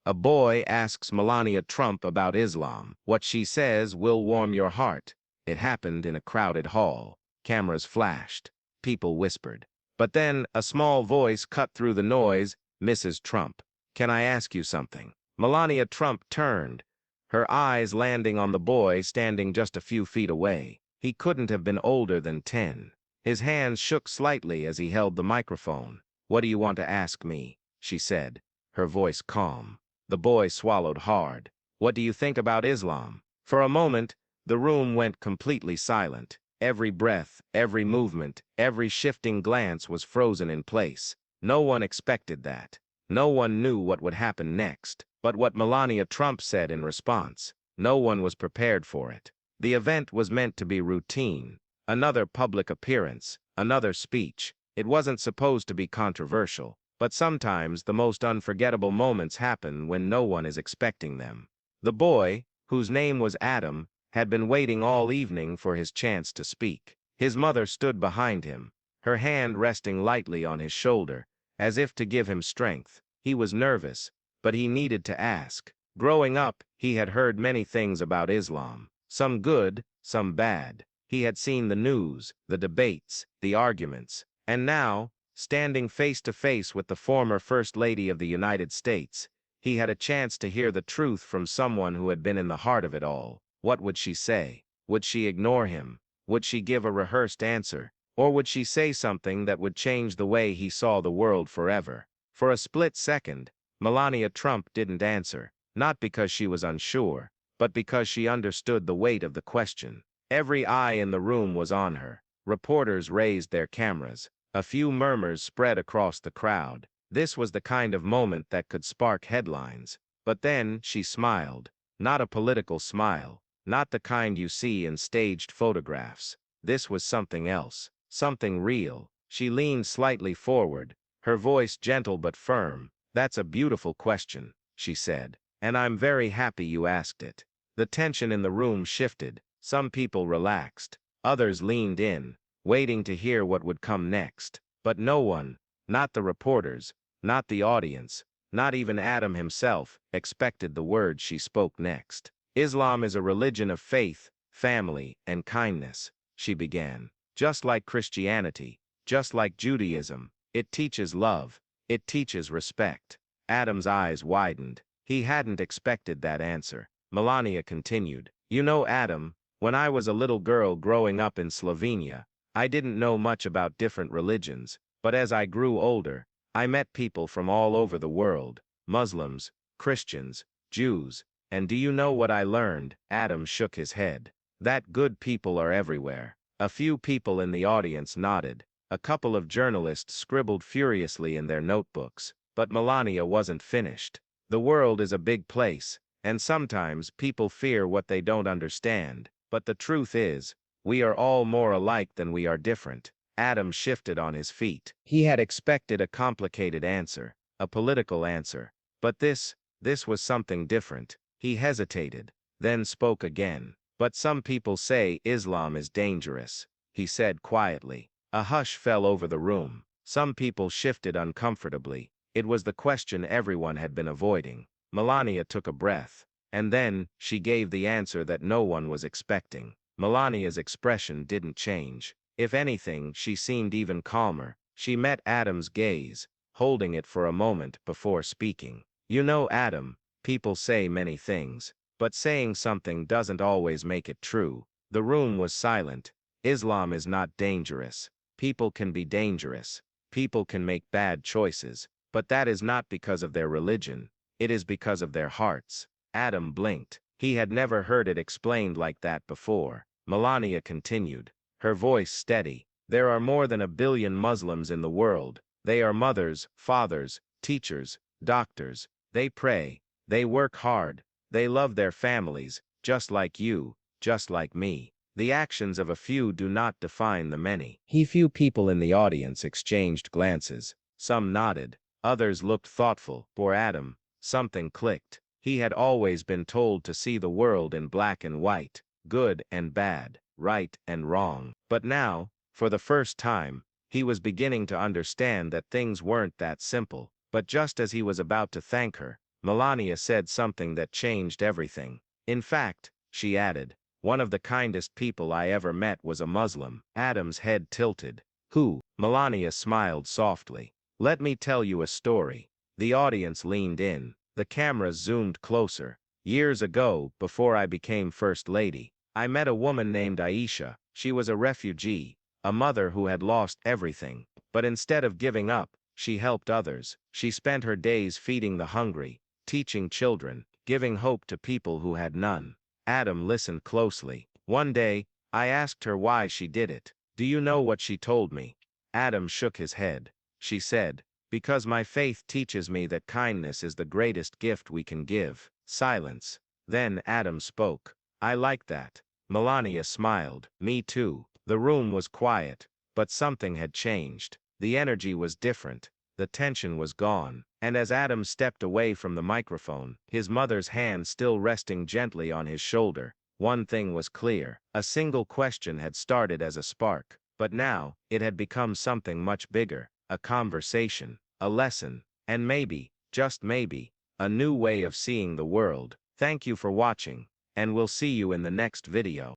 A boy asks Melania Trump about Islam. What she says will warm your heart. It happened in a crowded hall. Cameras flashed. People whispered. But then a small voice cut through the noise. Mrs. Trump, can I ask you something? Melania Trump turned, her eyes landing on the boy standing just a few feet away. He couldn't have been older than 10. His hands shook slightly as he held the microphone. What do you want to ask me? She said, her voice calm. The boy swallowed hard. What do you think about Islam? For a moment, the room went completely silent. Every breath, every movement, every shifting glance was frozen in place. No one expected that. No one knew what would happen next. But what Melania Trump said in response, no one was prepared for it. The event was meant to be routine. Another public appearance, another speech. It wasn't supposed to be controversial, but sometimes the most unforgettable moments happen when no one is expecting them. The boy, whose name was Adam, had been waiting all evening for his chance to speak. His mother stood behind him, her hand resting lightly on his shoulder, as if to give him strength. He was nervous, but he needed to ask. Growing up, he had heard many things about Islam, some good, some bad. He had seen the news, the debates, the arguments, and now, standing face to face with the former First Lady of the United States, he had a chance to hear the truth from someone who had been in the heart of it all. What would she say? Would she ignore him? Would she give a rehearsed answer? Or would she say something that would change the way he saw the world forever? For a split second, Melania Trump didn't answer, not because she was unsure, but because she understood the weight of the question. Every eye in the room was on her. Reporters raised their cameras. A few murmurs spread across the crowd. This was the kind of moment that could spark headlines. But then she smiled. Not a political smile, not the kind you see in staged photographs. This was something else, something real. She leaned slightly forward, her voice gentle but firm. That's a beautiful question, she said, and I'm very happy you asked it. The tension in the room shifted. Some people relaxed. Others leaned in, waiting to hear what would come next. But no one, not the reporters, not the audience, not even Adam himself, expected the words she spoke next. Islam is a religion of faith, family, and kindness, she began. Just like Christianity, just like Judaism, it teaches love. It teaches respect. Adam's eyes widened. He hadn't expected that answer. Melania continued. You know, Adam, when I was a little girl growing up in Slovenia, I didn't know much about different religions, but as I grew older, I met people from all over the world, Muslims, Christians, Jews, and do you know what I learned? Adam shook his head. That good people are everywhere. A few people in the audience nodded. A couple of journalists scribbled furiously in their notebooks, but Melania wasn't finished. The world is a big place, and sometimes people fear what they don't understand, but the truth is, we are all more alike than we are different. Adam shifted on his feet. He had expected a complicated answer, a political answer, but this was something different. He hesitated, then spoke again. But some people say Islam is dangerous, he said quietly. A hush fell over the room. Some people shifted uncomfortably. It was the question everyone had been avoiding. Melania took a breath, and then she gave the answer that no one was expecting. Melania's expression didn't change. If anything, she seemed even calmer. She met Adam's gaze, holding it for a moment before speaking. You know, Adam, people say many things, but saying something doesn't always make it true. The room was silent. Islam is not dangerous. People can be dangerous. People can make bad choices, but that is not because of their religion. It is because of their hearts. Adam blinked. He had never heard it explained like that before. Melania continued, her voice steady. There are more than 1 billion Muslims in the world. They are mothers, fathers, teachers, doctors. They pray. They work hard. They love their families, just like you, just like me. The actions of a few do not define the many. Few people in the audience exchanged glances. Some nodded. Others looked thoughtful. For Adam, something clicked. He had always been told to see the world in black and white, good and bad, right and wrong. But now, for the first time, he was beginning to understand that things weren't that simple. But just as he was about to thank her, Melania said something that changed everything. In fact, she added, one of the kindest people I ever met was a Muslim. Adam's head tilted. Who? Melania smiled softly. Let me tell you a story. The audience leaned in. The cameras zoomed closer. Years ago, before I became First Lady, I met a woman named Aisha. She was a refugee, a mother who had lost everything. But instead of giving up, she helped others. She spent her days feeding the hungry, teaching children, giving hope to people who had none. Adam listened closely. One day, I asked her why she did it. Do you know what she told me? Adam shook his head. She said, because my faith teaches me that kindness is the greatest gift we can give. Silence. Then Adam spoke. I like that. Melania smiled. Me too. The room was quiet, but something had changed. The energy was different. The tension was gone. And as Adam stepped away from the microphone, his mother's hand still resting gently on his shoulder, one thing was clear. A single question had started as a spark, but now, it had become something much bigger. A conversation, a lesson, and maybe, just maybe, a new way of seeing the world. Thank you for watching, and we'll see you in the next video.